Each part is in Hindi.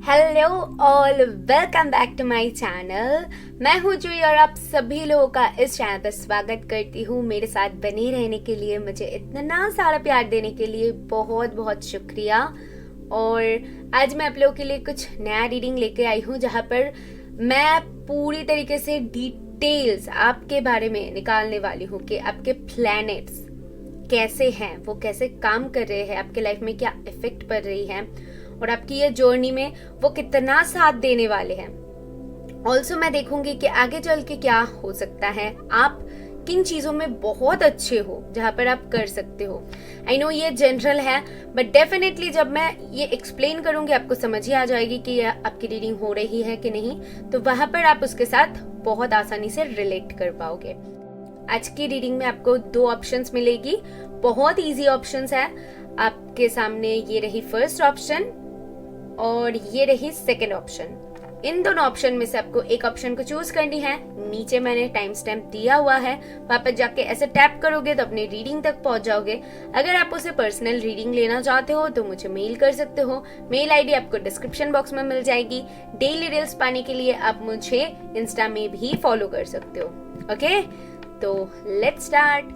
Hello all, welcome back to my channel. मैं हूँ जूही और आप सभी लोगों का इस चैनल पर स्वागत करती हूँ। मेरे साथ बने रहने के लिए, मुझे इतना सारा प्यार देने के लिए बहुत बहुत शुक्रिया। और आज मैं आप लोगों के लिए कुछ नया रीडिंग लेके आई हूँ, जहाँ पर मैं पूरी तरीके से डिटेल्स आपके बारे में निकालने वाली हूँ कि आपके प्लैनेट्स कैसे हैं, वो कैसे काम कर रहे हैं, आपके लाइफ में क्या इफेक्ट पड़ रही है और आपकी ये जर्नी में वो कितना साथ देने वाले हैं। ऑल्सो मैं देखूंगी कि आगे चल के क्या हो सकता है, आप किन चीजों में बहुत अच्छे हो जहां पर आप कर सकते हो। आई नो ये जनरल है, बट डेफिनेटली जब मैं ये एक्सप्लेन करूंगी आपको समझ ही आ जाएगी कि ये आपकी रीडिंग हो रही है कि नहीं, तो वहां पर आप उसके साथ बहुत आसानी से रिलेट कर पाओगे। आज की रीडिंग में आपको 2 ऑप्शंस मिलेगी, बहुत इजी ऑप्शंस है। आपके सामने ये रही फर्स्ट ऑप्शन और ये रही सेकंड ऑप्शन। इन दोनों ऑप्शन में से आपको एक ऑप्शन को चूज करनी है। नीचे मैंने टाइम स्टैम्प दिया हुआ है, वहां पर जाके ऐसे टैप करोगे तो अपनी रीडिंग तक पहुंच जाओगे। अगर आप उसे पर्सनल रीडिंग लेना चाहते हो तो मुझे मेल कर सकते हो। मेल आईडी आपको डिस्क्रिप्शन बॉक्स में मिल जाएगी। डेली रील्स पाने के लिए आप मुझे इंस्टा में भी फॉलो कर सकते हो। ओके, तो लेट्स स्टार्ट।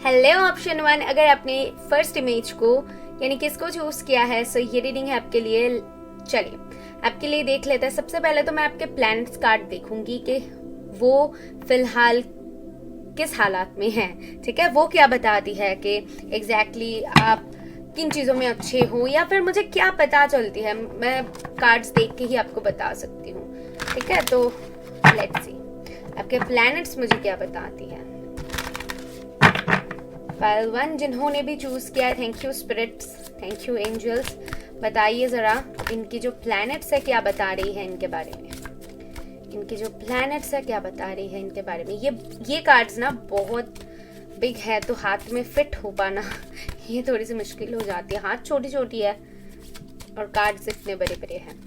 हेलो ऑप्शन 1, अगर आपने फर्स्ट इमेज को यानी किसको चूज किया है, सो ये रीडिंग है आपके लिए। चलिए आपके लिए देख लेते हैं। सबसे पहले तो मैं आपके प्लैनेट्स कार्ड देखूंगी कि वो फिलहाल किस हालात में है। ठीक है, वो क्या बताती है कि एग्जैक्टली आप किन चीजों में अच्छे हो, या फिर मुझे क्या पता चलती है, मैं कार्ड्स देख के ही आपको बता सकती हूँ। ठीक है, तो लेट्स सी आपके प्लैनेट्स मुझे क्या बताती है। पाइल 1 जिन्होंने भी चूज किया है, thank you spirits, thank you angels. बताइए जरा इनकी जो प्लैनेट्स है क्या बता रही है इनके बारे में। इनकी जो प्लैनेट्स है क्या बता रही है इनके बारे में। ये कार्ड्स ना बहुत बिग है, तो हाथ में फिट हो पाना ये थोड़ी सी मुश्किल हो जाती है। हाथ छोटी छोटी है और कार्ड्स इतने बड़े बड़े हैं।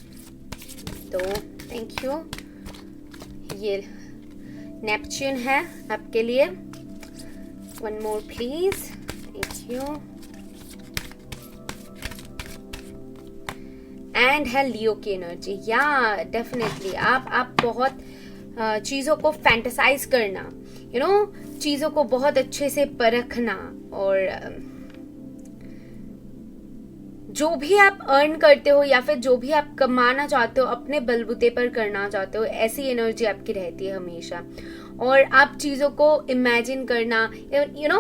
तो थैंक यू। ये नेपच्यून है आपके लिए। One more please. Thank you. And है लियो की एनर्जी। या डेफिनेटली आप बहुत चीज़ों को फैंटेसाइज करना, चीज़ों को बहुत अच्छे से परखना, और जो भी आप अर्न करते हो या फिर जो भी आप कमाना चाहते हो अपने बलबूते पर करना चाहते हो, ऐसी एनर्जी आपकी रहती है हमेशा। और आप चीज़ों को इमेजिन करना,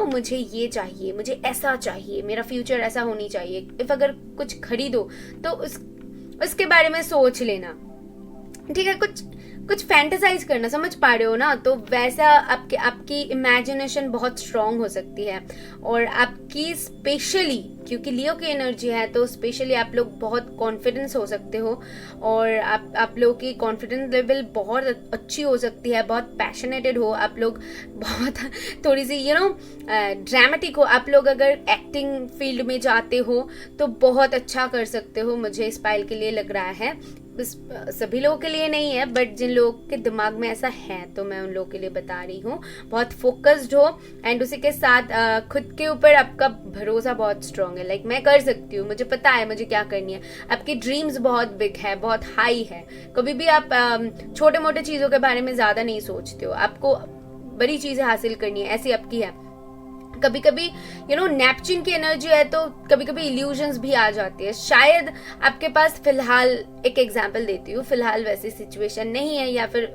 मुझे ये चाहिए, मुझे ऐसा चाहिए, मेरा फ्यूचर ऐसा होनी चाहिए। इफ अगर कुछ खरीदो तो उसके बारे में सोच लेना। ठीक है, कुछ फैंटेसाइज करना, समझ पा रहे हो ना। तो वैसा आपकी इमेजिनेशन बहुत स्ट्रांग हो सकती है। और आपकी स्पेशली क्योंकि लियो की एनर्जी है, तो स्पेशली आप लोग बहुत कॉन्फिडेंस हो सकते हो। और आप लोगों की कॉन्फिडेंस लेवल बहुत अच्छी हो सकती है, बहुत पैशनेटेड हो आप लोग, बहुत थोड़ी सी ड्रामेटिक हो आप लोग। अगर एक्टिंग फील्ड में जाते हो तो बहुत अच्छा कर सकते हो, मुझे इस पाइल के लिए लग रहा है। सभी लोगों के लिए नहीं है, बट जिन लोगों के दिमाग में ऐसा है तो मैं उन लोगों के लिए बता रही हूँ। बहुत फोकस्ड हो एंड उसी के साथ खुद के ऊपर आपका भरोसा बहुत स्ट्रांग है। लाइक मैं कर सकती हूँ, मुझे पता है मुझे क्या करनी है। आपकी ड्रीम्स बहुत बिग है, बहुत हाई है। कभी भी आप छोटे मोटे चीजों के बारे में ज्यादा नहीं सोचते हो, आपको बड़ी चीजें हासिल करनी है, ऐसी आपकी है। कभी कभी नेपच्यून की एनर्जी है तो कभी कभी इल्यूजन्स भी आ जाती है। शायद आपके पास फिलहाल, एक एग्जांपल देती हूँ, फिलहाल वैसी सिचुएशन नहीं है या फिर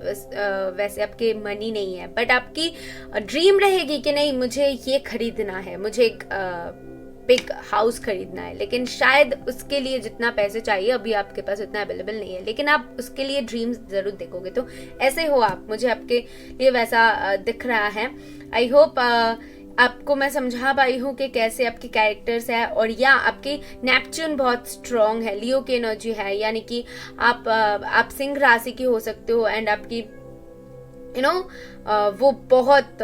वैसे आपके मनी नहीं है, बट आपकी ड्रीम रहेगी कि नहीं मुझे ये खरीदना है, मुझे एक बिग हाउस खरीदना है। लेकिन शायद उसके लिए जितना पैसे चाहिए अभी आपके पास उतना अवेलेबल नहीं है, लेकिन आप उसके लिए ड्रीम्स जरूर देखोगे। तो ऐसे हो आप, मुझे आपके लिए वैसा दिख रहा है। आई होप आपको मैं समझा पाई हूँ कि कैसे आपकी कैरेक्टर्स है। और या आपकी नेपच्यून बहुत स्ट्रांग है, लियो की एनर्जी है, यानी कि आप सिंह राशि की हो सकते हो। एंड आपकी वो बहुत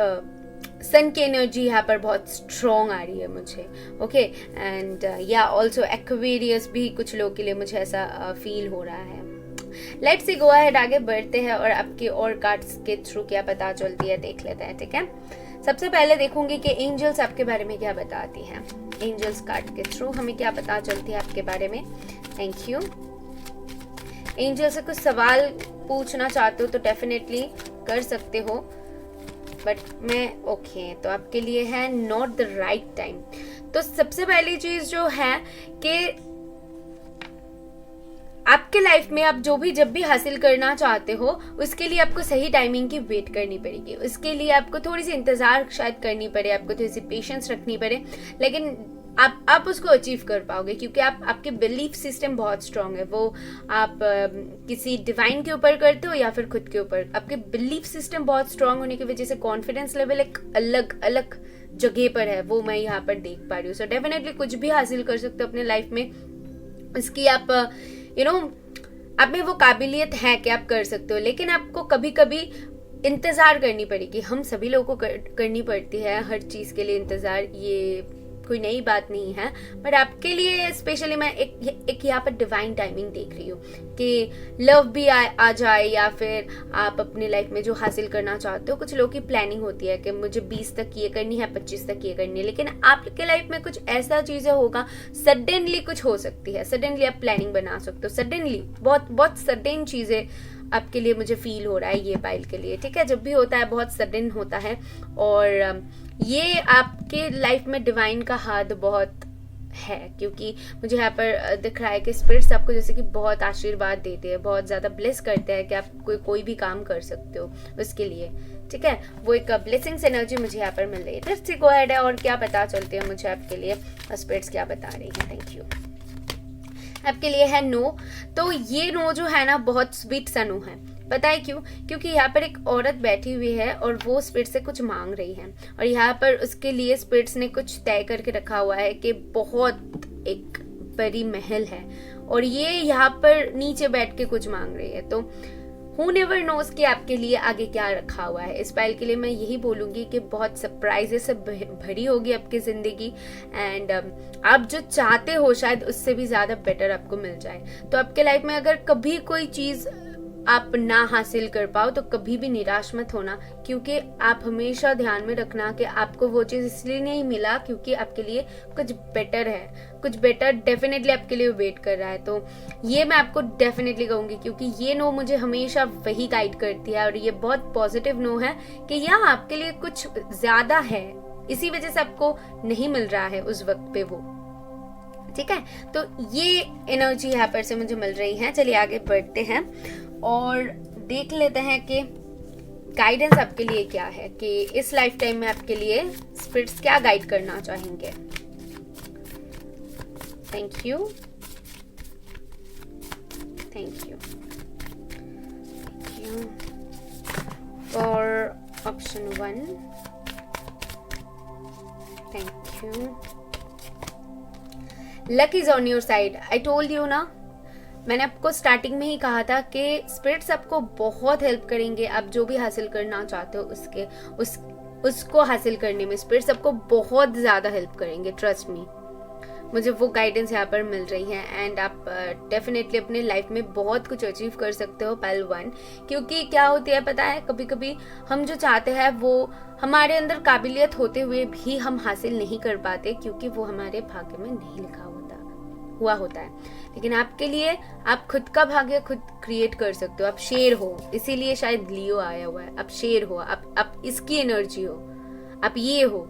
सन की एनर्जी यहाँ पर बहुत स्ट्रांग आ रही है मुझे। ओके, एंड या ऑल्सो एक्वेरियस भी कुछ लोगों के लिए मुझे ऐसा फील हो रहा है। लेट्स सी गो अहेड, आगे बढ़ते हैं और आपके और कार्ड्स के थ्रू क्या पता चलती है देख लेते हैं। ठीक है, सबसे पहले देखूंगी कि एंजल्स आपके बारे में क्या बताती हैं। एंजल्स कार्ड के थ्रू हमें क्या पता चलती है आपके बारे में। Thank you. एंजल से कुछ सवाल पूछना चाहते हो तो डेफिनेटली कर सकते हो, बट मैं ओके तो आपके लिए है नॉट द राइट टाइम। तो सबसे पहली चीज जो है कि आपके लाइफ में आप जब भी हासिल करना चाहते हो उसके लिए आपको सही टाइमिंग की वेट करनी पड़ेगी, उसके लिए आपको थोड़ी सी इंतजार शायद करनी पड़े, आपको थोड़ी सी पेशेंस रखनी पड़े, लेकिन आप उसको अचीव कर पाओगे क्योंकि आपके बिलीफ सिस्टम बहुत स्ट्रांग है। वो आप किसी डिवाइन के ऊपर करते हो या फिर खुद के ऊपर, आपके बिलीफ सिस्टम बहुत स्ट्रांग होने की वजह से कॉन्फिडेंस लेवल एक अलग अलग जगह पर है, वो मैं यहाँ पर देख पा रही हूँ। सो डेफिनेटली कुछ भी हासिल कर सकते हो अपने लाइफ में, इसकी आप आप में वो काबिलियत है कि आप कर सकते हो, लेकिन आपको कभी कभी इंतजार करनी पड़ेगी। हम सभी लोगों को करनी पड़ती है हर चीज के लिए इंतजार, ये कोई नई बात नहीं है, बट आपके लिए स्पेशली मैं एक यहाँ पर डिवाइन टाइमिंग देख रही हूँ कि लव भी आ जाए या फिर आप अपनी लाइफ में जो हासिल करना चाहते हो। कुछ लोगों की प्लानिंग होती है कि मुझे 20 तक ये करनी है, 25 तक ये करनी है, लेकिन आपके लाइफ में कुछ ऐसा चीजें होगा, सडनली कुछ हो सकती है, सडनली आप प्लानिंग बना सकते हो, सडनली बहुत बहुत सडन चीजें आपके लिए मुझे फील हो रहा है ये पाइल के लिए, ठीक है। जब भी होता है बहुत सडन होता है, और ये आपके लाइफ में डिवाइन का हाथ बहुत है, क्योंकि मुझे यहाँ पर दिख रहा है कि स्पिरिट्स आपको जैसे कि बहुत आशीर्वाद देते हैं, बहुत ज्यादा ब्लेस करते हैं कि आप कोई भी काम कर सकते हो उसके लिए, ठीक है। वो एक ब्लेसिंग्स एनर्जी मुझे यहाँ पर मिल रही है। लेट्स सी गो अहेड है और क्या पता चलते हैं मुझे आपके लिए स्पिरिट्स क्या बता रही है। Thank you. आपके लिए है नो। तो ये नो जो है ना बहुत स्वीट सा नो है, पता है क्यों? क्योंकि यहाँ पर एक औरत बैठी हुई है और वो स्पिरिट से कुछ मांग रही है, और यहाँ पर उसके लिए स्पिरिट्स ने कुछ तय करके रखा हुआ है कि बहुत एक बड़ी महल है और ये यहाँ पर नीचे बैठ के कुछ मांग रही है। तो हु नेवर नोज कि आपके लिए आगे क्या रखा हुआ है। इस पाइल के लिए मैं यही बोलूंगी कि बहुत सरप्राइजेस से भरी होगी आपकी जिंदगी, एंड आप जो चाहते हो शायद उससे भी ज्यादा बेटर आपको मिल जाए। तो आपके लाइफ में अगर कभी कोई चीज आप ना हासिल कर पाओ तो कभी भी निराश मत होना, क्योंकि आप हमेशा ध्यान में रखना कि आपको वो चीज इसलिए नहीं मिला क्योंकि आपके लिए कुछ बेटर है, कुछ बेटर डेफिनेटली आपके लिए वेट कर रहा है। तो ये मैं आपको डेफिनेटली कहूंगी, क्योंकि ये नो मुझे हमेशा वही गाइड करती है और ये बहुत पॉजिटिव नो है कि यहाँ आपके लिए कुछ ज्यादा है, इसी वजह से आपको नहीं मिल रहा है उस वक्त पे वो, ठीक है। तो ये एनर्जी यहाँ पर से मुझे मिल रही है। चलिए आगे बढ़ते हैं और देख लेते हैं कि गाइडेंस आपके लिए क्या है, कि इस लाइफ टाइम में आपके लिए स्पिरिट्स क्या गाइड करना चाहेंगे। Thank you, thank you, thank you for option 1। Thank you. Luck is on your side. I told you ना, मैंने आपको स्टार्टिंग में ही कहा था कि स्पिरिट्स आपको बहुत हेल्प करेंगे। आप जो भी हासिल करना चाहते हो उसको हासिल करने में स्पिरिट्स आपको बहुत ज्यादा हेल्प करेंगे, ट्रस्ट मी। मुझे वो गाइडेंस यहाँ पर मिल रही है एंड आप डेफिनेटली अपने लाइफ में बहुत कुछ अचीव कर सकते हो पाइल 1। क्योंकि क्या होती है पता है, कभी कभी हम जो चाहते हैं वो हमारे अंदर काबिलियत होते हुए भी हम हासिल नहीं कर पाते, क्योंकि वो हमारे भाग्य में नहीं लिखा हुआ होता है। लेकिन आपके लिए आप खुद का भाग्य खुद क्रिएट कर सकते हो। आप शेर हो, इसीलिए शायद लियो आया हुआ है। आप शेर हो, आप इसकी एनर्जी हो, आप ये हो,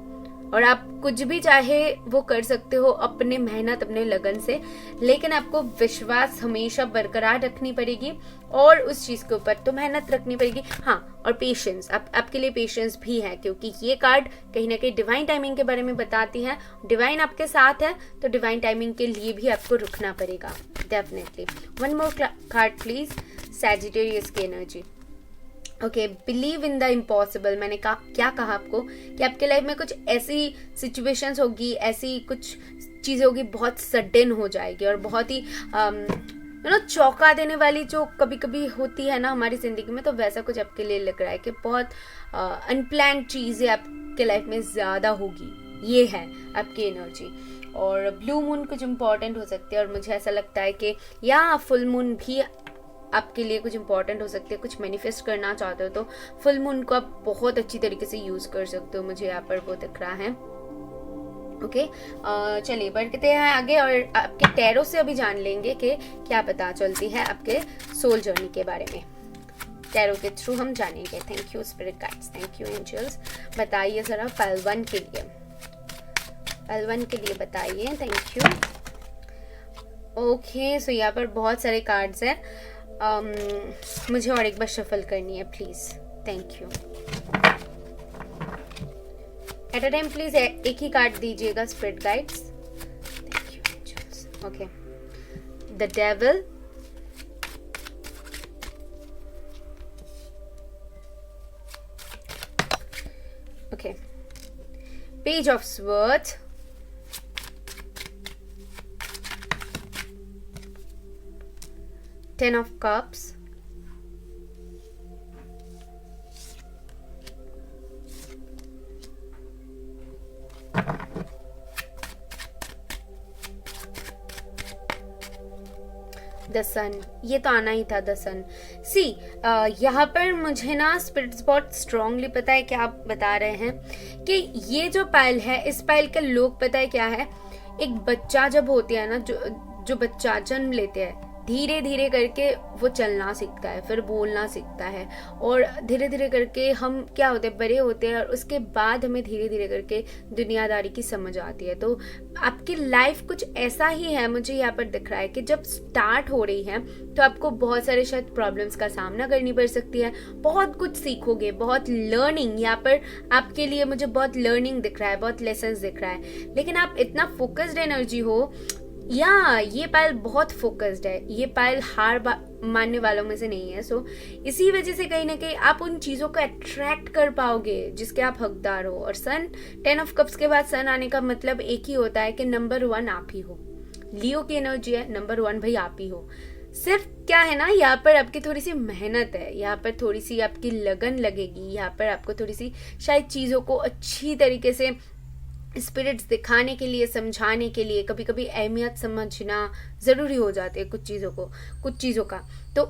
और आप कुछ भी चाहे वो कर सकते हो अपने मेहनत अपने लगन से, लेकिन आपको विश्वास हमेशा बरकरार रखनी पड़ेगी और उस चीज के ऊपर तो मेहनत रखनी पड़ेगी। हाँ, और पेशेंस, आपके लिए पेशेंस भी है, क्योंकि ये कार्ड कहीं ना कहीं डिवाइन टाइमिंग के बारे में बताती है। डिवाइन आपके साथ है तो डिवाइन टाइमिंग के लिए भी आपको रुकना पड़ेगा definitely. One more card please, Sagittarius की energy. Okay, believe in the impossible. मैंने क्या कहा आपको कि आपके लाइफ में कुछ ऐसी सिचुएशंस होगी, ऐसी कुछ चीजें होगी, बहुत सडन हो जाएगी और बहुत ही चौंका देने वाली जो कभी कभी होती है ना हमारी जिंदगी में, तो वैसा कुछ आपके लिए लग रहा है कि बहुत अनप्लान्ड चीजें आपके लाइफ में ज्यादा होगी। ये है आपकी एनर्जी। और ब्लू मून कुछ इंपॉर्टेंट हो सकती है, और मुझे ऐसा लगता है कि या फुल मून भी आपके लिए कुछ इंपॉर्टेंट हो सकती है। कुछ मैनिफेस्ट करना चाहते हो तो फुल मून को आप बहुत अच्छी तरीके से यूज कर सकते हो, मुझे यहाँ पर वो दिख रहा है। ओके, चलिए बढ़ते हैं आगे और आपके टैरो से अभी जान लेंगे कि क्या पता चलती है आपके सोल जर्नी के बारे में। टैरो के थ्रू हम जानेंगे। Thank you spirit guides, thank you angels. बताइए ज़रा पाइल 1 के लिए, पाइल 1 के लिए बताइए। Thank you. ओके, सो यहाँ पर बहुत सारे कार्ड्स हैं। मुझे और एक बार शफल करनी है please. Thank you. At a time please एक ही कार्ड दीजिएगा spirit guides. Thank you angels. Okay, the devil, okay, page of swords, ten of cups, the sun. ये तो आना ही था, द सन। सी यहाँ पर मुझे ना स्पिरिट्स बहुत स्ट्रांगली पता है कि आप बता रहे हैं कि ये जो पाइल है, इस पाइल के लोग पता है क्या है, एक बच्चा जब होते हैं ना, जो बच्चा जन्म लेते हैं, धीरे धीरे करके वो चलना सीखता है, फिर बोलना सीखता है, और धीरे धीरे करके हम क्या होते हैं, बड़े होते हैं, और उसके बाद हमें धीरे धीरे करके दुनियादारी की समझ आती है। तो आपकी लाइफ कुछ ऐसा ही है, मुझे यहाँ पर दिख रहा है कि जब स्टार्ट हो रही है तो आपको बहुत सारे शायद प्रॉब्लम्स का सामना करनी पड़ सकती है, बहुत कुछ सीखोगे, बहुत लर्निंग, यहाँ पर आपके लिए मुझे बहुत लर्निंग दिख रहा है, बहुत लेसन्स दिख रहा है। लेकिन आप इतना फोकस्ड एनर्जी हो, या ये पायल बहुत फोकस्ड है, ये पायल हार मानने वालों में से नहीं है। सो इसी वजह से कहीं ना कहीं आप उन चीज़ों को अट्रैक्ट कर पाओगे जिसके आप हकदार हो। और सन, 10 ऑफ कप्स के बाद सन आने का मतलब एक ही होता है कि नंबर 1 आप ही हो। लियो की एनर्जी है, नंबर 1 भाई आप ही हो। सिर्फ क्या है ना, यहाँ पर आपकी थोड़ी सी मेहनत है, यहाँ पर थोड़ी सी आपकी लगन लगेगी, यहाँ पर आपको थोड़ी सी शायद चीज़ों को अच्छी तरीके से स्पिरिट्स दिखाने के लिए, समझाने के लिए, कभी कभी अहमियत समझना ज़रूरी हो जाती है कुछ चीज़ों का। तो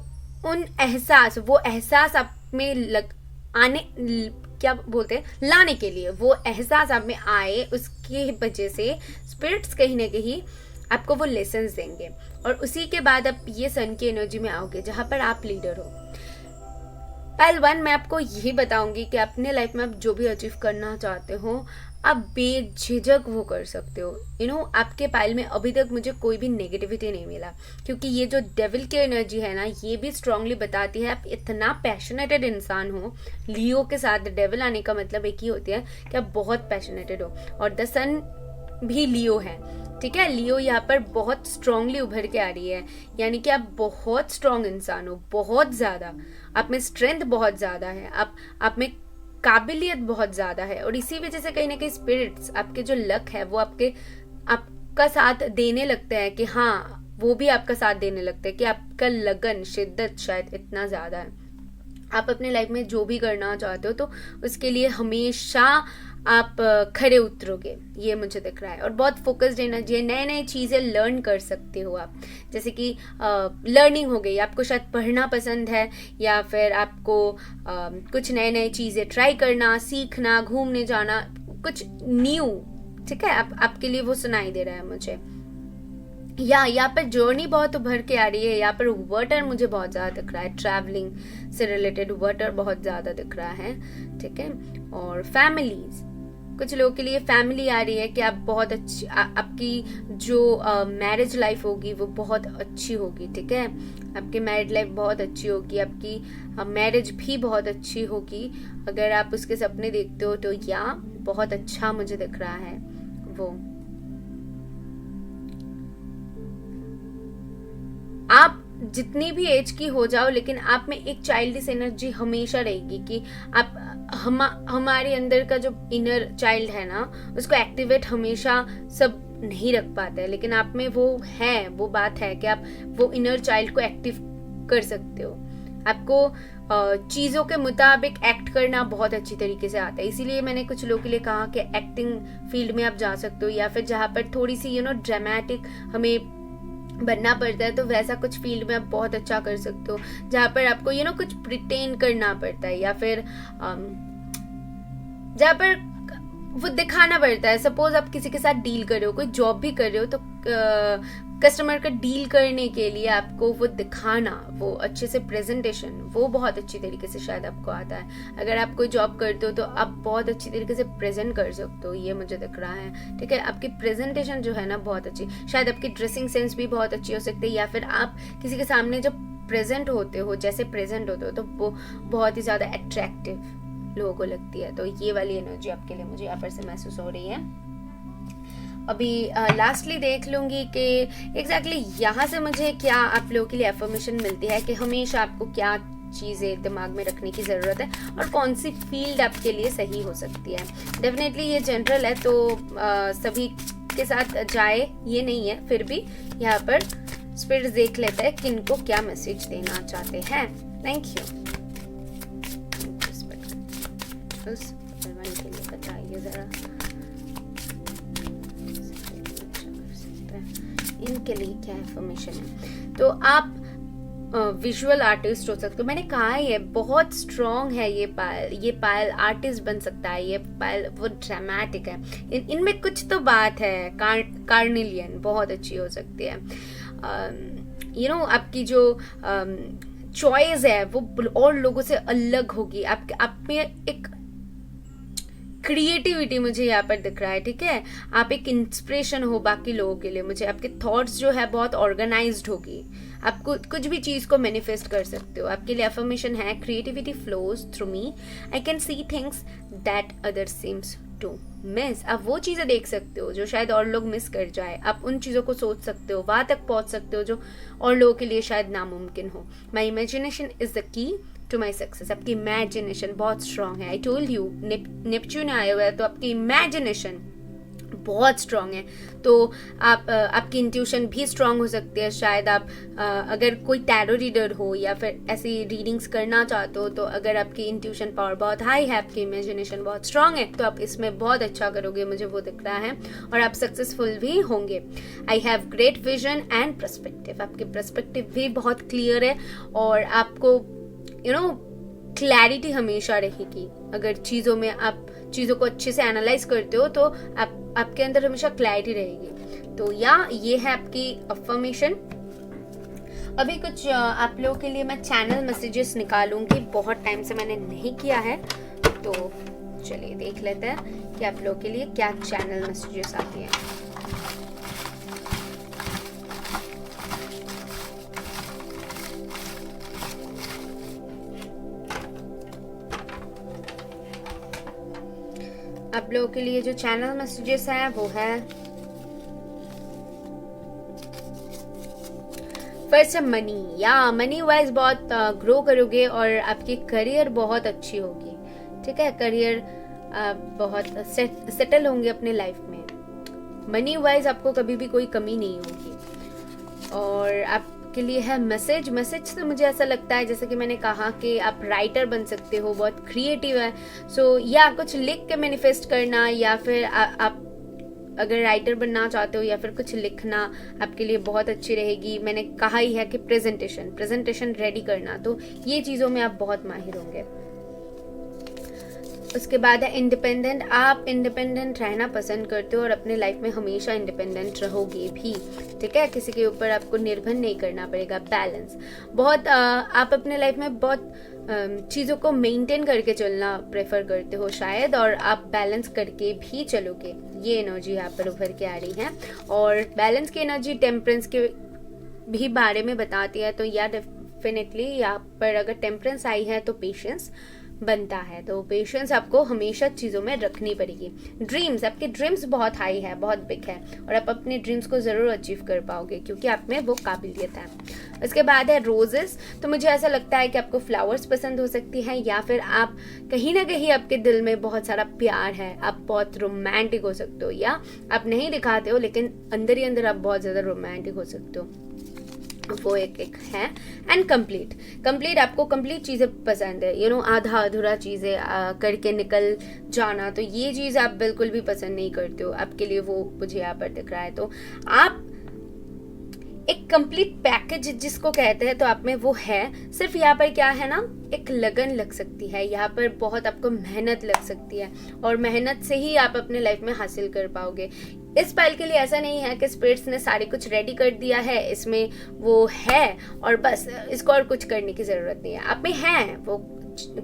उन एहसास, वो एहसास आप में क्या बोलते हैं, लाने के लिए, वो एहसास आप में आए, उसकी वजह से स्पिरिट्स कहीं ना कहीं आपको वो लेसन्स देंगे। और उसी के बाद आप ये सन की एनर्जी में आओगे जहाँ पर आप लीडर हो। पाइल 1 मैं आपको यही बताऊंगी कि अपने लाइफ में आप जो भी अचीव करना चाहते हो, आप बेझिझक वो कर सकते हो। आपके पाइल में अभी तक मुझे कोई भी नेगेटिविटी नहीं मिला, क्योंकि ये जो डेविल की एनर्जी है ना, ये भी स्ट्रांगली बताती है आप इतना पैशनेटेड इंसान हो। लियो के साथ डेविल आने का मतलब एक ही होती है कि आप बहुत पैशनेटेड हो। और द सन भी लियो है, ठीक है। लियो यहाँ पर बहुत स्ट्रांगली उभर के आ रही है, यानी कि आप बहुत स्ट्रांग इंसान हो, बहुत ज़्यादा। आप में स्ट्रेंथ बहुत ज़्यादा है, आप में काबिलियत बहुत ज़्यादा है। और इसी वजह से कहीं ना कहीं स्पिरिट्स, आपके जो लक है वो आपका साथ देने लगते हैं कि हाँ, वो भी आपका साथ देने लगते हैं कि आपका लगन, शिद्दत शायद इतना ज़्यादा है। आप अपने लाइफ में जो भी करना चाहते हो तो उसके लिए हमेशा आप खड़े उतरोगे, ये मुझे दिख रहा है। और बहुत फोकस्ड एनर्जी है, नए नए चीज़ें लर्न कर सकते हो आप, जैसे कि लर्निंग हो गई, आपको शायद पढ़ना पसंद है, या फिर आपको कुछ नए नए चीज़ें ट्राई करना, सीखना, घूमने जाना, कुछ न्यू, ठीक है, आपके लिए वो सुनाई दे रहा है मुझे। यहाँ पर जर्नी बहुत उभर के आ रही है, यहाँ पर वाटर मुझे बहुत ज़्यादा दिख रहा है, ट्रैवलिंग से रिलेटेड वाटर बहुत ज़्यादा दिख रहा है, ठीक है। और फैमिलीज, कुछ लोगों के लिए फैमिली आ रही है कि आप बहुत अच्छी, आपकी जो मैरिज लाइफ होगी वो बहुत अच्छी होगी, ठीक है। आपकी मैरिड लाइफ बहुत अच्छी होगी, आपकी मैरिज भी बहुत अच्छी होगी। अगर आप उसके सपने देखते हो तो या बहुत अच्छा मुझे दिख रहा है वो। आप जितनी भी एज की हो जाओ, लेकिन आप में एक चाइल्डिश एनर्जी हमेशा रहेगी कि आप हमारे अंदर का जो इनर चाइल्ड है ना, उसको एक्टिवेट हमेशा सब नहीं रख पाते हैं, लेकिन आप में वो है, वो बात है कि आप वो इनर चाइल्ड को एक्टिव कर सकते हो। आपको चीज़ों के मुताबिक एक्ट करना बहुत अच्छी तरीके से आता है। इसीलिए मैंने कुछ लोगों के लिए कहा कि एक्टिंग फील्ड में आप जा सकते हो, या फिर जहाँ पर थोड़ी सी ड्रामेटिक हमें बनना पड़ता है, तो वैसा कुछ फील्ड में आप बहुत अच्छा कर सकते हो, जहाँ पर आपको कुछ प्रिटेंड करना पड़ता है, या फिर जहाँ पर वो दिखाना पड़ता है। सपोज आप किसी के साथ डील कर रहे हो, कोई जॉब भी कर रहे हो, तो कस्टमर का डील करने के लिए आपको वो दिखाना, वो अच्छे से प्रेजेंटेशन, वो बहुत अच्छी तरीके से शायद आपको आता है। अगर आप कोई जॉब करते हो तो आप बहुत अच्छी तरीके से प्रेजेंट कर सकते हो, ये मुझे दिख रहा है। ठीक है, आपकी प्रेजेंटेशन जो है ना बहुत अच्छी, शायद आपकी ड्रेसिंग सेंस भी बहुत अच्छी हो सकती है, या फिर आप किसी के सामने जब प्रेजेंट होते हो, जैसे प्रेजेंट होते हो, तो वो बहुत ही ज़्यादा अट्रैक्टिव लोगों को लगती है। तो ये वाली एनर्जी आपके लिए मुझे यहाँ पर से महसूस हो रही है। अभी लास्टली देख लूंगी कि एग्जैक्टली यहाँ से मुझे क्या आप लोगों के लिए एफर्मेशन मिलती है कि हमेशा आपको क्या चीज़ें दिमाग में रखने की ज़रूरत है और कौन सी फील्ड आपके लिए सही हो सकती है। डेफिनेटली ये जनरल है, तो सभी के साथ जाए ये नहीं है, फिर भी यहाँ पर स्पिरिट देख लेता है कि इनको क्या मैसेज देना चाहते हैं। Thank you. उस के लिए बताइए ज़रा इनके लिए क्या इन्फॉर्मेशन है। तो आप विजुअल आर्टिस्ट हो सकते हो। मैंने कहा है बहुत स्ट्रॉन्ग है ये पायल आर्टिस्ट बन सकता है। ये पायल वो ड्रामेटिक है, इनमें कुछ तो बात है। कार्नेलियन बहुत अच्छी हो सकती है। आपकी जो चॉइस है वो और लोगों से अलग होगी। आप में एक क्रिएटिविटी मुझे यहाँ पर दिख रहा है। ठीक है, आप एक इंस्पिरेशन हो बाकी लोगों के लिए। मुझे आपके थॉट्स जो है बहुत ऑर्गेनाइज्ड होगी। आप कुछ भी चीज को मैनिफेस्ट कर सकते हो। आपके लिए अफर्मेशन है, creativity flows through me, I can see things that other seems to miss. आप वो चीजें देख सकते हो जो शायद और लोग मिस कर जाए। आप उन चीजों को सोच सकते हो, वहां तक पहुंच सकते हो जो और लोगों के लिए शायद नामुमकिन हो। My imagination is the key to my success. आपकी इमेजिनेशन बहुत स्ट्रांग है। आई टोल्ड यू नेपच्यून आया हुआ है, तो आपकी इमेजिनेशन बहुत स्ट्रांग है। तो आपकी इंट्यूशन भी स्ट्रांग हो सकती है। शायद आप अगर कोई टैरो रीडर हो या फिर ऐसी रीडिंग्स करना चाहते हो, तो अगर आपकी इंट्यूशन पावर बहुत हाई है, आपकी इमेजिनेशन बहुत स्ट्रांग है, तो आप इसमें बहुत अच्छा करोगे, मुझे वो दिख रहा है। और आप सक्सेसफुल भी होंगे। I have great vision and perspective. आपकी पर्सपेक्टिव भी बहुत क्लियर है और आपको क्लैरिटी हमेशा रहेगी। अगर चीज़ों में आप चीज़ों को अच्छे से एनालाइज करते हो तो आपके अंदर हमेशा क्लैरिटी रहेगी। तो ये है आपकी अफर्मेशन। अभी कुछ आप लोगों के लिए मैं चैनल मैसेजेस निकालूंगी, बहुत टाइम से मैंने नहीं किया है, तो चलिए देख लेते हैं कि आप लोगों के लिए क्या चैनल मैसेजेस आती हैं। आप लोगों के लिए जो चैनल मैसेजेस हैं वो है फर्स्ट मनी। मनी वाइज बहुत ग्रो करोगे और आपकी करियर बहुत अच्छी होगी। ठीक है, करियर बहुत सेटल होंगे अपने लाइफ में। मनी वाइज आपको कभी भी कोई कमी नहीं होगी। और आपके लिए है मैसेज से मुझे ऐसा लगता है जैसे कि मैंने कहा कि आप राइटर बन सकते हो, बहुत क्रिएटिव है। सो या कुछ लिख के मैनिफेस्ट करना, या फिर आप अगर राइटर बनना चाहते हो या फिर कुछ लिखना आपके लिए बहुत अच्छी रहेगी। मैंने कहा ही है कि प्रेजेंटेशन रेडी करना, तो ये चीज़ों में आप बहुत माहिर होंगे। उसके बाद है इंडिपेंडेंट। आप इंडिपेंडेंट रहना पसंद करते हो और अपने लाइफ में हमेशा इंडिपेंडेंट रहोगे भी। ठीक है, किसी के ऊपर आपको निर्भर नहीं करना पड़ेगा। बैलेंस बहुत आप अपने लाइफ में बहुत चीज़ों को मेंटेन करके चलना प्रेफर करते हो शायद, और आप बैलेंस करके भी चलोगे। ये एनर्जी यहाँ पर उभर के आ रही है। और बैलेंस की एनर्जी टेम्परेंस के भी बारे में बताती है। तो या डेफिनेटली यहाँ पर अगर टेम्परेंस आई है तो पेशेंस बनता है। तो पेशेंस आपको हमेशा चीज़ों में रखनी पड़ेगी। ड्रीम्स, आपके ड्रीम्स बहुत हाई है, बहुत बिग है, और आप अपने ड्रीम्स को ज़रूर अचीव कर पाओगे क्योंकि आप में वो काबिलियत है। उसके बाद है रोजेस। तो मुझे ऐसा लगता है कि आपको फ्लावर्स पसंद हो सकती हैं, या फिर आप कहीं ना कहीं आपके दिल में बहुत सारा प्यार है, आप बहुत रोमांटिक हो सकते हो, या आप नहीं दिखाते हो लेकिन अंदर ही अंदर आप बहुत ज़्यादा रोमांटिक हो सकते हो। वो एक है। एंड कंप्लीट आपको कंप्लीट चीज़ें पसंद है। आधा अधूरा चीज़ें करके निकल जाना, तो ये चीज़ आप बिल्कुल भी पसंद नहीं करते हो। आपके लिए वो मुझे यहाँ पर दिख रहा है। तो आप एक कंप्लीट पैकेज जिसको कहते हैं तो आप में वो है। सिर्फ यहाँ पर क्या है ना, एक लगन लग सकती है, यहाँ पर बहुत आपको मेहनत लग सकती है और मेहनत से ही आप अपने लाइफ में हासिल कर पाओगे। इस पल के लिए ऐसा नहीं है कि स्पिरिट्स ने सारी कुछ रेडी कर दिया है, इसमें वो है और बस इसको और कुछ करने की जरूरत नहीं है। आप में है वो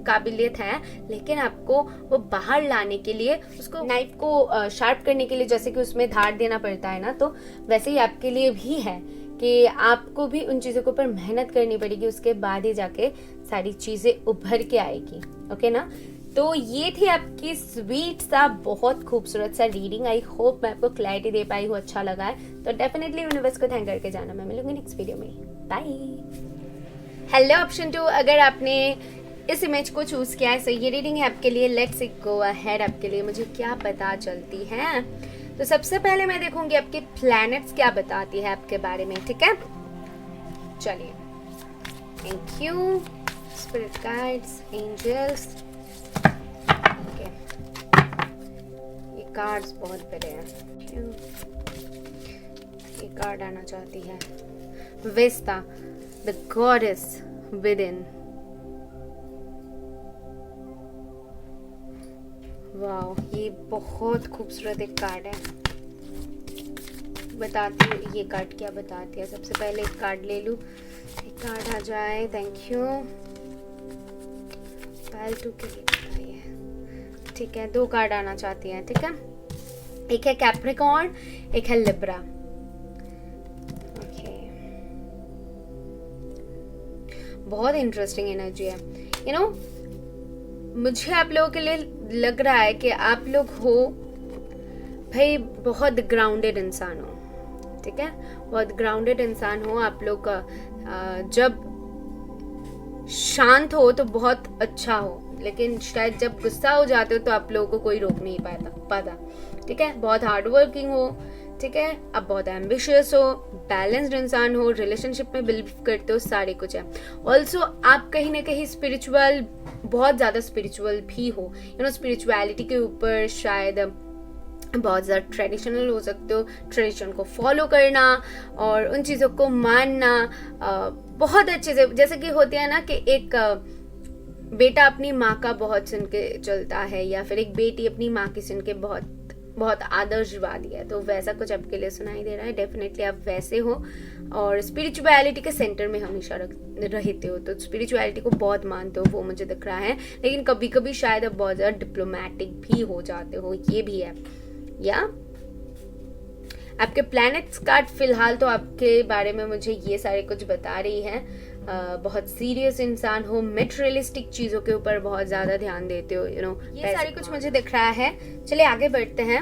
काबिलियत है, लेकिन आपको वो बाहर लाने के लिए, उसको नाइफ को शार्प करने के लिए जैसे कि उसमें धार देना पड़ता है ना, तो वैसे ही आपके लिए भी है कि आपको भी उन चीज़ों के ऊपर मेहनत करनी पड़ेगी, उसके बाद ही जाके सारी चीज़ें उभर के आएगी। ओके ना। तो ये थी आपकी स्वीट सा बहुत खूबसूरत सा रीडिंग। आई होप मैं आपको क्लैरिटी दे पाई हूँ, अच्छा लगा है तो डेफिनेटली यूनिवर्स को थैंक करके जाना। मैं मिलूंगी नेक्स्ट वीडियो में। बाय। हेलो ऑप्शन 2, अगर आपने इस इमेज को चूज किया है सो ये रीडिंग है आपके लिए। Let's go ahead. आपके लिए मुझे क्या पता चलती है, तो सबसे पहले मैं देखूंगी आपके प्लैनेट्स क्या बताती है आपके बारे में। ठीक है, चलिए। Thank you spirit guides, angels. Okay, ये कार्ड्स बहुत बड़े हैं। ये कार्ड आना चाहती है Vesta, the goddess within. Wow, ये बहुत खूबसूरत एक कार्ड है। बताती हूँ ये कार्ड क्या बताती है। सबसे पहले एक कार्ड ले लूँ, एक कार्ड आ जाए। Thank you. पाइल 2 के लिए बताइए। ठीक है, 2 कार्ड आना चाहती हैं। ठीक है, एक है कैप्रिकॉर्न, एक है लिब्रा। ओके, बहुत इंटरेस्टिंग एनर्जी है। यू नो, मुझे आप लोगों के लिए लग रहा है कि आप लोग हो भाई बहुत ग्राउंडेड इंसान हो। ठीक है, बहुत ग्राउंडेड इंसान हो आप लोग का। जब शांत हो तो बहुत अच्छा हो, लेकिन शायद जब गुस्सा हो जाते हो तो आप लोगों को कोई रोक नहीं पाता। ठीक है, बहुत हार्ड वर्किंग हो। ठीक है, आप बहुत एम्बिशियस हो, बैलेंस्ड इंसान हो, रिलेशनशिप में बिलीव करते हो, सारे कुछ है। ऑल्सो आप कहीं ना कहीं स्पिरिचुअल, बहुत ज़्यादा स्पिरिचुअल भी हो। यू नो, स्पिरिचुअलिटी के ऊपर शायद बहुत ज़्यादा ट्रेडिशनल हो सकते हो। ट्रेडिशन को फॉलो करना और उन चीज़ों को मानना बहुत अच्छे से, जैसे कि होती है ना कि एक बेटा अपनी माँ का बहुत सुन के चलता है, या फिर एक बेटी अपनी माँ की सुन के बहुत बहुत आदर्शवादी है, तो वैसा कुछ आपके लिए सुनाई दे रहा है। डेफिनेटली आप वैसे हो और स्पिरिचुअलिटी के सेंटर में हमेशा रहते हो, तो स्पिरिचुअलिटी को बहुत मानते हो, वो मुझे दिख रहा है। लेकिन कभी कभी शायद आप बहुत ज़्यादा डिप्लोमेटिक भी हो जाते हो, ये भी है। या आपके प्लैनेट्स कार्ड फिलहाल तो आपके बारे में मुझे ये सारे कुछ बता रही है। बहुत सीरियस इंसान हो, मेटेरियलिस्टिक चीज़ों के ऊपर बहुत ज़्यादा ध्यान देते हो। यू नो, ये सारी कुछ मुझे दिख रहा है। चलिए आगे बढ़ते हैं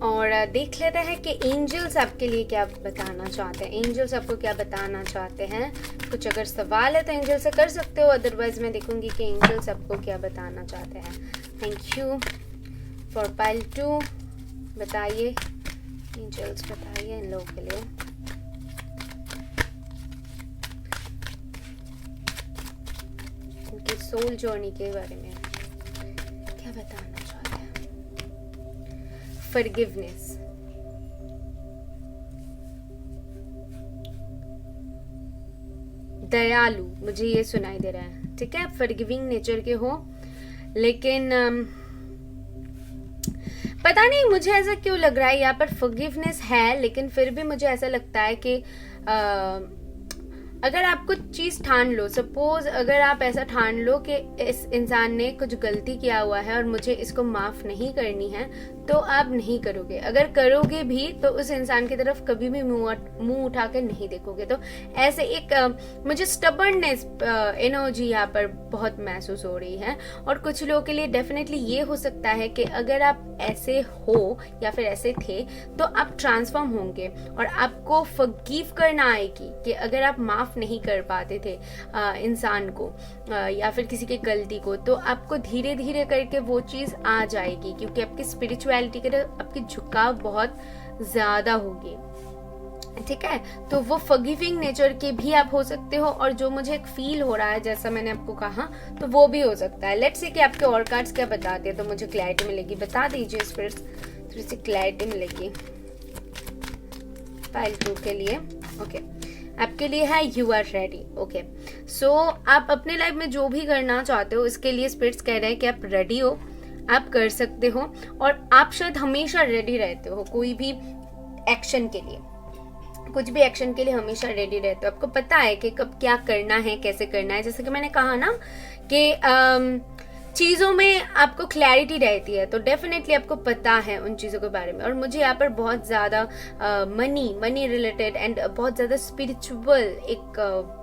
और देख लेते हैं कि एंजल्स आपके लिए क्या बताना चाहते हैं। एंजल्स आपको क्या बताना चाहते हैं। कुछ अगर सवाल है तो एंजल से कर सकते हो, अदरवाइज मैं देखूंगी कि एंजल्स आपको क्या बताना चाहते हैं। Thank you for pile 2। बताइए एंजल्स, बताइए इन लोगों के लिए। उनकी सोल जर्नी के बारे में क्या बताना चाहते हैं। फॉरगिवनेस, दयालु, मुझे ये सुनाई दे रहा है। ठीक है, फॉरगिविंग नेचर के हो, लेकिन पता नहीं मुझे ऐसा क्यों लग रहा है यहाँ पर फॉरगिवनेस है, लेकिन फिर भी मुझे ऐसा लगता है कि अगर आप कुछ चीज़ ठान लो, सपोज अगर आप ऐसा ठान लो कि इस इंसान ने कुछ गलती किया हुआ है और मुझे इसको माफ़ नहीं करनी है, तो आप नहीं करोगे। अगर करोगे भी तो उस इंसान की तरफ कभी भी मुंह उठा कर नहीं देखोगे। तो ऐसे एक मुझे स्टबर्ननेस एनर्जी यहाँ पर बहुत महसूस हो रही है। और कुछ लोगों के लिए डेफिनेटली ये हो सकता है कि अगर आप ऐसे हो या फिर ऐसे थे तो आप ट्रांसफॉर्म होंगे और आपको फॉरगिव करना आएगी कि अगर आप माफ़ नहीं कर पाते थे इंसान को या फिर किसी की गलती को, तो आपको धीरे धीरे करके वो चीज़ आ जाएगी, क्योंकि आपकी स्पिरिचुअलिटी की तरफ आपकी झुकाव बहुत ज़्यादा होगी। ठीक है, तो वो फॉरगिविंग नेचर के भी आप हो सकते हो, और जो मुझे एक फील हो रहा है जैसा मैंने आपको कहा, तो वो भी हो सकता है। लेट्स से कि आपके और कार्ड्स क्या बताते हैं तो मुझे क्लैरिटी मिलेगी। बता दीजिए स्पिरिट्स, थोड़ी सी क्लैरिटी मिलेगी पाइल 2 के लिए। ओके आपके लिए है you are ready. Okay so आप अपने लाइफ में जो भी करना चाहते हो उसके लिए स्पिरिट्स कह रहे हैं कि आप रेडी हो, आप कर सकते हो, और आप शायद हमेशा रेडी रहते हो कोई भी एक्शन के लिए, कुछ भी एक्शन के लिए हमेशा रेडी रहते हो। आपको पता है कि कब क्या करना है, कैसे करना है। जैसे कि मैंने कहा ना कि चीज़ों में आपको क्लैरिटी रहती है, तो डेफिनेटली आपको पता है उन चीज़ों के बारे में। और मुझे यहाँ पर बहुत ज़्यादा मनी रिलेटेड एंड बहुत ज़्यादा स्पिरिचुअल एक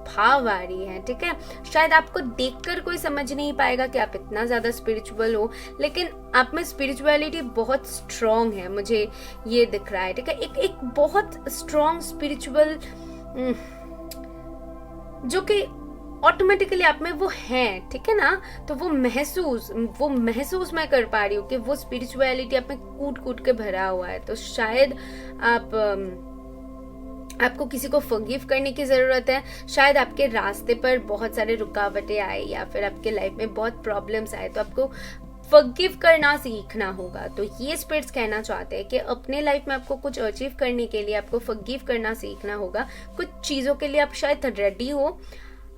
भाव आ रही है, ठीक है। शायद आपको देखकर कोई समझ नहीं पाएगा कि आप इतना ज़्यादा स्पिरिचुअल हो, लेकिन आप में स्पिरिचुअलिटी बहुत स्ट्रॉन्ग है, मुझे ये दिख रहा है, ठीक है। एक बहुत स्ट्रॉन्ग स्पिरिचुअल जो कि ऑटोमेटिकली आप में वो है, ठीक है ना। तो वो महसूस मैं कर पा रही हूँ कि वो स्पिरिचुअलिटी आप में कूट कूट के भरा हुआ है। तो शायद आपको किसी को फॉरगिव करने की ज़रूरत है। शायद आपके रास्ते पर बहुत सारे रुकावटें आए या फिर आपके लाइफ में बहुत प्रॉब्लम्स आए, तो आपको फॉरगिव करना सीखना होगा। तो ये स्पिरिट्स कहना चाहते हैं कि अपने लाइफ में आपको कुछ अचीव करने के लिए आपको फॉरगिव करना सीखना होगा। कुछ चीज़ों के लिए आप शायद रेडी हो,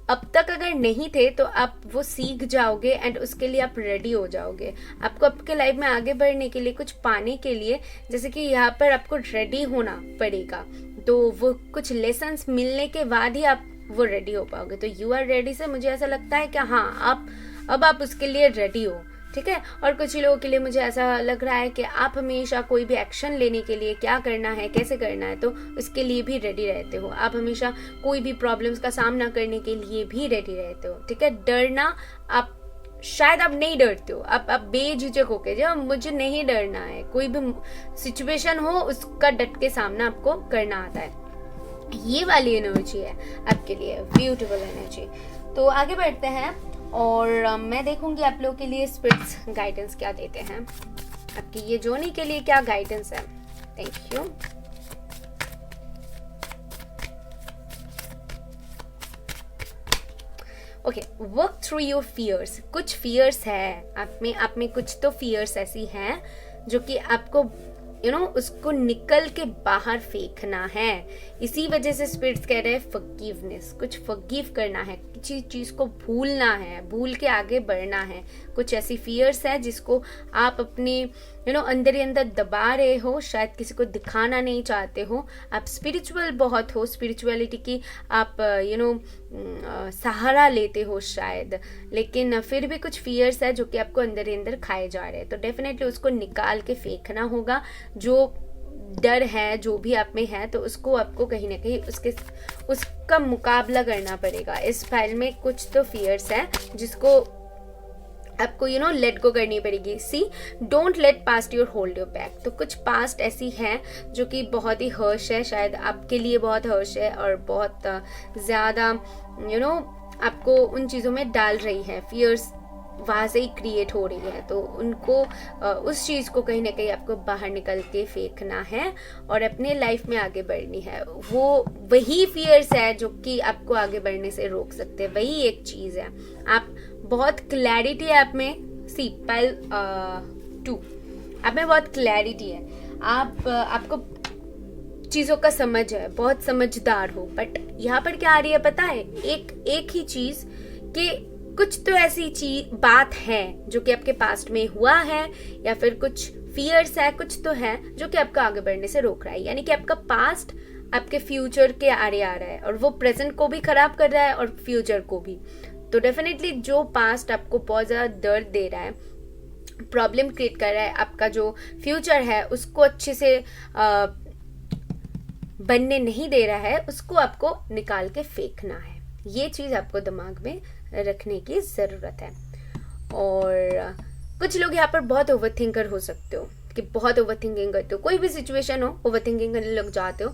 अब तक अगर नहीं थे तो आप वो सीख जाओगे एंड उसके लिए आप रेडी हो जाओगे। आपको आपके लाइफ में आगे बढ़ने के लिए, कुछ पाने के लिए, जैसे कि यहाँ पर आपको रेडी होना पड़ेगा, तो वो कुछ लेसन्स मिलने के बाद ही आप वो रेडी हो पाओगे। तो यू आर रेडी से मुझे ऐसा लगता है कि हाँ अब आप उसके लिए रेडी हो, ठीक है। और कुछ लोगों के लिए मुझे ऐसा लग रहा है कि आप हमेशा कोई भी एक्शन लेने के लिए, क्या करना है, कैसे करना है, तो उसके लिए भी रेडी रहते हो। आप हमेशा कोई भी प्रॉब्लम्स का सामना करने के लिए भी रेडी रहते हो, ठीक है। डरना आप शायद आप नहीं डरते हो, आप बेझिझक होके जो मुझे नहीं डरना है, कोई भी सिचुएशन हो उसका डट के सामना आपको करना आता है। ये वाली एनर्जी है आपके लिए, ब्यूटीफुल एनर्जी। तो आगे बढ़ते हैं और मैं देखूंगी आप लोगों के लिए स्पिरिट्स गाइडेंस क्या देते हैं, आपकी ये जर्नी के लिए क्या गाइडेंस है। Thank you. Okay, work through your fears. कुछ फियर्स है आप में कुछ तो फियर्स ऐसी हैं जो कि आपको उसको निकल के बाहर फेंकना है। इसी वजह से स्पिरिट्स कह रहे हैं फॉरगिवनेस, कुछ फॉरगिव करना है, किसी चीज को भूलना है, भूल के आगे बढ़ना है। कुछ ऐसी फियर्स है जिसको आप अपने अंदर ही अंदर दबा रहे हो, शायद किसी को दिखाना नहीं चाहते हो। आप स्पिरिचुअल बहुत हो, स्पिरिचुअलिटी की आप सहारा लेते हो शायद, लेकिन फिर भी कुछ फियर्स है जो कि आपको अंदर ही अंदर खाए जा रहे हैं। तो डेफिनेटली उसको निकाल के फेंकना होगा। जो डर है जो भी आप में है, तो उसको आपको कहीं ना कहीं उसका मुकाबला करना पड़ेगा। इस फाइल में कुछ तो फियर्स है जिसको आपको लेट गो करनी पड़ेगी। See, don't let past your hold your back. तो कुछ पास्ट ऐसी है जो कि बहुत ही हर्ष है, शायद आपके लिए बहुत हर्ष है और बहुत ज़्यादा आपको उन चीज़ों में डाल रही है। फियर्स वहाँ से ही क्रिएट हो रही है, तो उनको उस चीज़ को कहीं ना कहीं आपको बाहर निकल के फेंकना है और अपने लाइफ में आगे बढ़नी है। वो वही फियर्स है जो कि आपको आगे बढ़ने से रोक सकते हैं, वही एक चीज़ है। आप बहुत क्लैरिटी है आप में। सी, पाइल 2, आप में बहुत क्लैरिटी है, आपको चीज़ों का समझ है, बहुत समझदार हो। बट यहाँ पर क्या आ रही है पता है, एक ही चीज़ कि कुछ तो ऐसी बात है जो कि आपके पास्ट में हुआ है, या फिर कुछ फियर्स है, कुछ तो है जो कि आपको आगे बढ़ने से रोक रहा है। यानी कि आपका पास्ट आपके फ्यूचर के आरे आ रहा है और वो प्रेजेंट को भी खराब कर रहा है और फ्यूचर को भी। तो डेफिनेटली जो पास्ट आपको बहुत ज़्यादा दर्द दे रहा है, प्रॉब्लम क्रिएट कर रहा है, आपका जो फ्यूचर है उसको अच्छे से बनने नहीं दे रहा है, उसको आपको निकाल के फेंकना है। ये चीज़ आपको दिमाग में रखने की ज़रूरत है। और कुछ लोग यहाँ पर बहुत ओवरथिंकर हो सकते हो कि बहुत ओवरथिंकिंग करते हो, कोई भी सिचुएशन हो ओवरथिंकिंग करने लग जाते हो।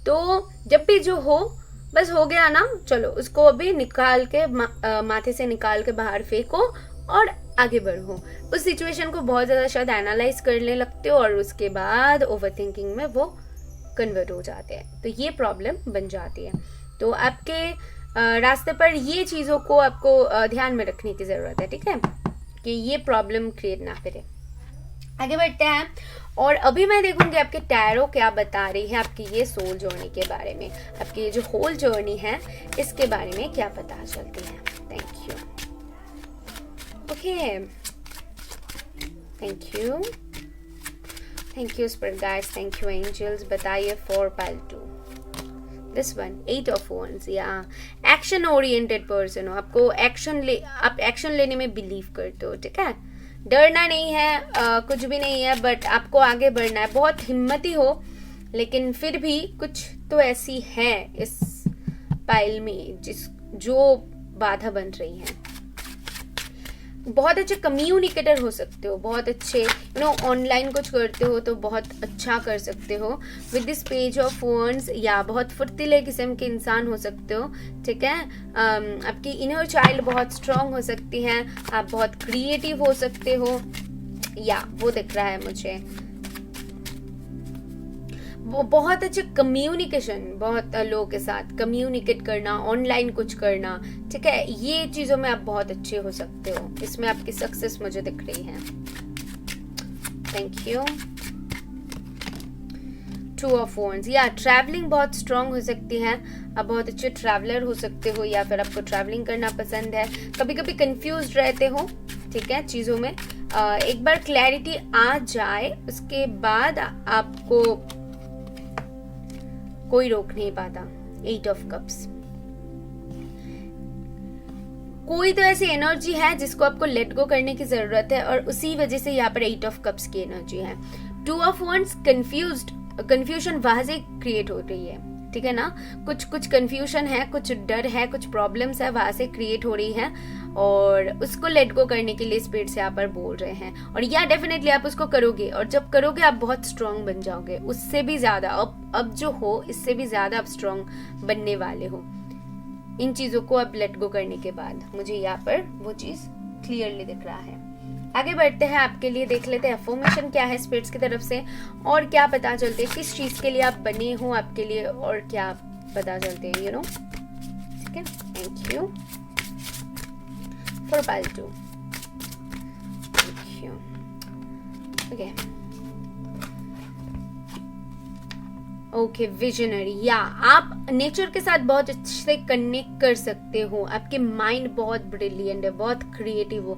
तो जब भी जो हो बस हो गया ना, चलो उसको अभी निकाल के माथे से निकाल के बाहर फेंको और आगे बढ़ो। उस सिचुएशन को बहुत ज़्यादा शायद एनालाइज करने लगते हो और उसके बाद ओवरथिंकिंग में वो कन्वर्ट हो जाते हैं, तो ये प्रॉब्लम बन जाती है। तो आपके रास्ते पर ये चीज़ों को आपको ध्यान में रखने की ज़रूरत है, ठीक है, कि ये प्रॉब्लम क्रिएट ना करे। आगे बढ़ते हैं और अभी मैं देखूंगी आपके टैरो क्या बता रही है आपकी ये सोल जर्नी के बारे में, आपकी ये जो होल जर्नी है इसके बारे में क्या पता चलती है। Thank you. Okay, thank you, thank you spirit guides, thank you angels. बताइए for pile 2, this one 8 of wands, या एक्शन ओरिएंटेड पर्सन हो, आपको आप एक्शन लेने में बिलीव करते हो, ठीक है, डरना नहीं है, कुछ भी नहीं है, बट आपको आगे बढ़ना है, बहुत हिम्मती हो, लेकिन फिर भी कुछ तो ऐसी है इस पाइल में जो बाधा बन रही है। बहुत अच्छे कम्युनिकेटर हो सकते हो, बहुत अच्छे ऑनलाइन कुछ करते हो तो बहुत अच्छा कर सकते हो with this page of wands, या बहुत फुर्तीले किस्म के इंसान हो सकते हो, ठीक है। आपकी इनर चाइल्ड बहुत स्ट्रांग हो सकती है, आप बहुत क्रिएटिव हो सकते हो, या वो दिख रहा है मुझे। वो बहुत अच्छे कम्युनिकेशन, बहुत लोगों के साथ कम्युनिकेट करना, ऑनलाइन कुछ करना, ठीक है, ये चीजों में आप बहुत अच्छे हो सकते हो, इसमें आपकी सक्सेस मुझे दिख रही है। Thank you. 2 ऑफ wands, या ट्रैवलिंग बहुत स्ट्रांग हो सकती है, आप बहुत अच्छे ट्रैवलर हो सकते हो, या फिर आपको ट्रैवलिंग करना पसंद है, कभी कभी कंफ्यूज रहते हो, ठीक है, चीजों में। एक बार क्लैरिटी आ जाए उसके बाद आपको कोई रोक नहीं पाता। 8 ऑफ कप्स, कोई तो ऐसी एनर्जी है जिसको आपको लेट गो करने की जरूरत है, और उसी वजह से यहाँ पर 8 ऑफ कप्स की एनर्जी है। 2 ऑफ wands, कंफ्यूजन वहां से क्रिएट हो रही है, ठीक है ना, कुछ कंफ्यूजन है, कुछ डर है, कुछ प्रॉब्लम्स है वहां से क्रिएट हो रही है, और उसको लेट गो करने के लिए स्पिरिट से यहाँ पर बोल रहे हैं। और या डेफिनेटली आप उसको करोगे, और जब करोगे आप बहुत स्ट्रांग बन जाओगे, उससे भी ज्यादा अब जो हो इससे भी ज्यादा आप स्ट्रांग बनने वाले हो इन चीजों को अब लेट गो करने के बाद। मुझे यहाँ पर वो चीज क्लियरली दिख रहा है। आगे बढ़ते हैं, आपके लिए देख लेते हैं अफर्मेशन क्या है स्पिरिट्स की तरफ से, और क्या पता चलते हैं किस चीज के लिए आप बने हो आपके लिए, और क्या पता चलते हैं, ठीक है। Thank you for pile 2, thank you. Okay okay, visionary, या आप नेचर के साथ बहुत अच्छे से कनेक्ट कर सकते हो, आपके माइंड बहुत ब्रिलियंट है, बहुत क्रिएटिव हो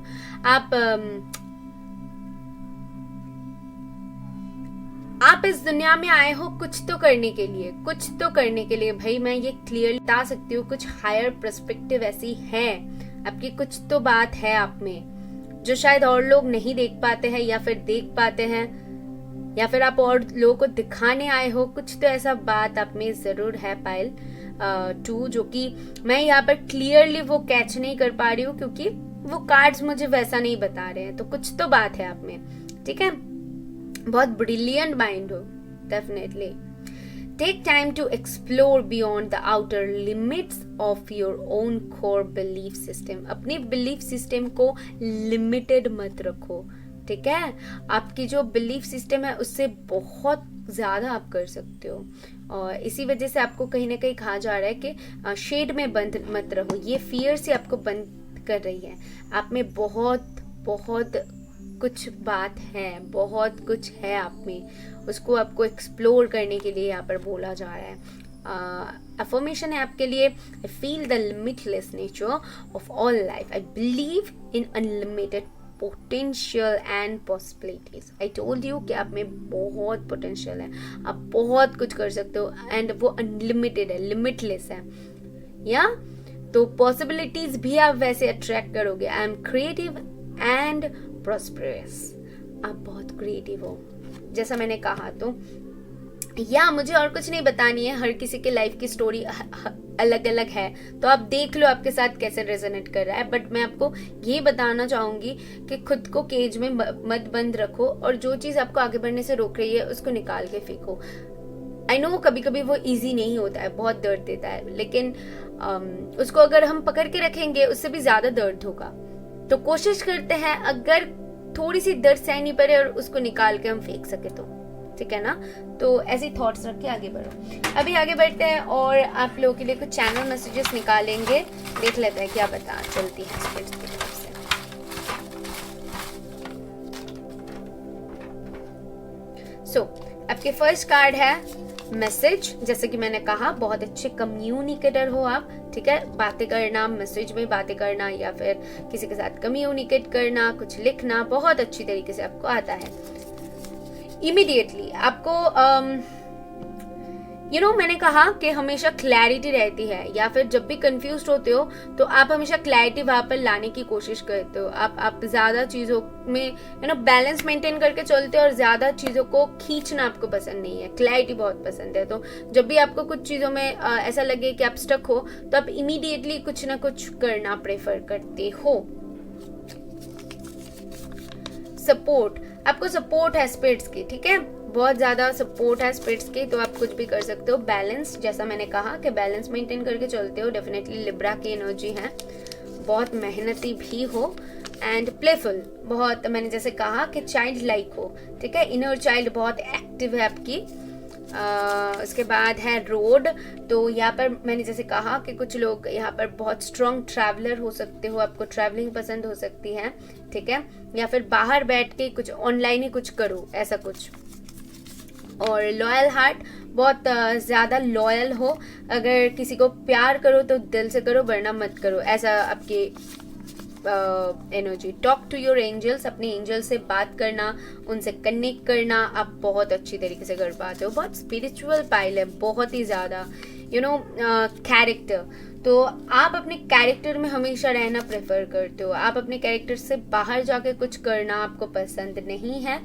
आप इस दुनिया में आए हो कुछ तो करने के लिए, भाई मैं ये क्लियरली बता सकती हूँ, कुछ हायर पर्सपेक्टिव ऐसी है आपकी, कुछ तो बात है आप में जो शायद और लोग नहीं देख पाते हैं, या फिर देख पाते हैं, या फिर आप और लोगों को दिखाने आए हो, कुछ तो ऐसा बात आप में जरूर है पाइल 2, जो कि मैं यहाँ पर क्लियरली वो कैच नहीं कर पा रही हूँ, क्योंकि वो कार्ड्स मुझे वैसा नहीं बता रहे हैं, तो कुछ तो बात है आप में, ठीक है। बहुत ब्रिलियंट माइंड हो, definitely. Take time to explore beyond the outer limits of your own core belief system. अपनी बिलीफ सिस्टम को लिमिटेड मत रखो, ठीक है। आपकी जो बिलीफ सिस्टम है उससे बहुत ज्यादा आप कर सकते हो, और इसी वजह से आपको कहीं ना कहीं कहा जा रहा है कि शेड में बंद मत रहो, ये फियर से आपको बंद कर रही है। आप में बहुत बहुत कुछ बात है, बहुत कुछ है आप में, उसको आपको एक्सप्लोर करने के लिए यहाँ पर बोला जा रहा है। अफर्मेशन है आपके लिए, I feel the limitless nature of all life, I believe in unlimited potential and possibilities. I told you कि आप में बहुत पोटेंशियल है, आप बहुत कुछ कर सकते हो, एंड वो अनलिमिटेड है, लिमिटलेस है, या तो पॉसिबिलिटीज भी आप वैसे अट्रैक्ट करोगे। I am creative and prosperous, आप बहुत क्रिएटिव हो, जैसा मैंने कहा। तो या मुझे और कुछ नहीं बतानी है, हर किसी के लाइफ की स्टोरी अलग अलग है, तो आप देख लो आपके साथ कैसे रेजोनेट कर रहा है। बट मैं आपको ये बताना चाहूंगी कि खुद को केज में मत बंद रखो, और जो चीज आपको आगे बढ़ने से रोक रही है उसको निकाल के फेंको। आई नो कभी कभी वो इजी नहीं होता है, बहुत दर्द देता है, लेकिन उसको अगर हम पकड़ के रखेंगे उससे भी ज्यादा दर्द होगा। तो कोशिश करते हैं अगर थोड़ी सी दर्द सहनी पड़े और उसको निकाल के हम फेंक सके तो, ठीक है ना। तो ऐसे थॉट्स रख के आगे बढ़ो। अभी आगे बढ़ते हैं और आप लोगों के लिए कुछ चैनल मैसेजेस निकालेंगे, देख लेते हैं क्या पता चलती है स्पिरिट्स की तरफ से। आपके फर्स्ट कार्ड है मैसेज। जैसे कि मैंने कहा, बहुत अच्छे कम्युनिकेटर हो आप, ठीक है। बातें करना, मैसेज में बातें करना या फिर किसी के साथ कम्युनिकेट करना, कुछ लिखना बहुत अच्छी तरीके से आपको आता है। इमीडिएटली आपको मैंने कहा कि हमेशा क्लैरिटी रहती है, या फिर जब भी कंफ्यूज होते हो तो आप हमेशा क्लैरिटी वहां पर लाने की कोशिश करते हो। आप ज्यादा चीजों में बैलेंस मेंटेन करके चलते हो, और ज्यादा चीजों को खींचना आपको पसंद नहीं है, क्लैरिटी बहुत पसंद है। तो जब भी आपको कुछ चीजों में ऐसा लगे कि आप स्टक हो, तो आप इमीडिएटली कुछ ना कुछ करना प्रेफर करते हो। सपोर्ट, आपको सपोर्ट है स्पिरिट्स की, ठीक है, बहुत ज्यादा सपोर्ट है स्पिरिट्स की, तो आप कुछ भी कर सकते हो। बैलेंस, जैसा मैंने कहा कि बैलेंस मेंटेन करके चलते हो। डेफिनेटली लिब्रा की एनर्जी है, बहुत मेहनती भी हो एंड प्लेफुल, बहुत, मैंने जैसे कहा कि चाइल्ड लाइक हो, ठीक है। इनर चाइल्ड बहुत एक्टिव है आपकी। उसके बाद है रोड, तो यहाँ पर मैंने जैसे कहा कि कुछ लोग यहाँ पर बहुत स्ट्रॉन्ग ट्रैवलर हो सकते हो, आपको ट्रैवलिंग पसंद हो सकती है, ठीक है, या फिर बाहर बैठ के कुछ ऑनलाइन ही कुछ करो, ऐसा कुछ। और लॉयल हार्ट, बहुत ज्यादा लॉयल हो, अगर किसी को प्यार करो तो दिल से करो, वरना मत करो, ऐसा आपकी energy. Talk to your angels, अपने एंजल से बात करना, उनसे कनेक्ट करना आप बहुत अच्छी तरीके से कर पाते हो। बहुत स्पिरिचुअल पाइल है, बहुत ही ज्यादा। कैरेक्टर, तो आप अपने कैरेक्टर में हमेशा रहना प्रेफर करते हो। आप अपने कैरेक्टर से बाहर जाके कुछ करना आपको पसंद नहीं है,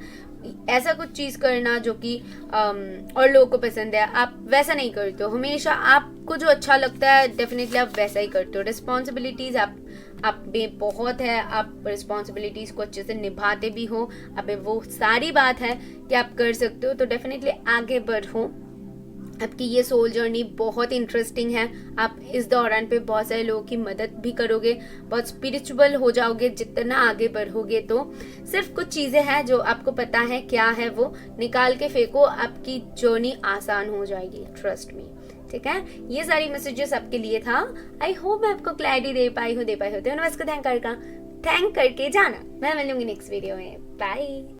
ऐसा कुछ चीज करना जो कि और लोगों को पसंद है, आप वैसा नहीं करते हो। हमेशा आपको जो अच्छा लगता है डेफिनेटली आप वैसा ही करते हो। रिस्पॉन्सिबिलिटीज आप में बहुत है, आप रिस्पॉन्सिबिलिटीज को अच्छे से निभाते भी हो, आप में वो सारी बात है कि आप कर सकते हो। तो डेफिनेटली आगे बढ़ो, आपकी ये सोल जर्नी बहुत इंटरेस्टिंग है। आप इस दौरान पे बहुत सारे लोगों की मदद भी करोगे, बहुत स्पिरिचुअल हो जाओगे जितना आगे बढ़ोगे। तो सिर्फ कुछ चीजें हैं जो आपको पता है क्या है, वो निकाल के फेंको, आपकी जर्नी आसान हो जाएगी, ट्रस्ट मी, ठीक है। ये सारी मैसेजेस आपके लिए था। आई होप मैं आपको क्लैरिटी दे पाई हूँ। तो यूनिवर्स को थैंक करके जाना। मैं मिलूंगी नेक्स्ट वीडियो में। बाय।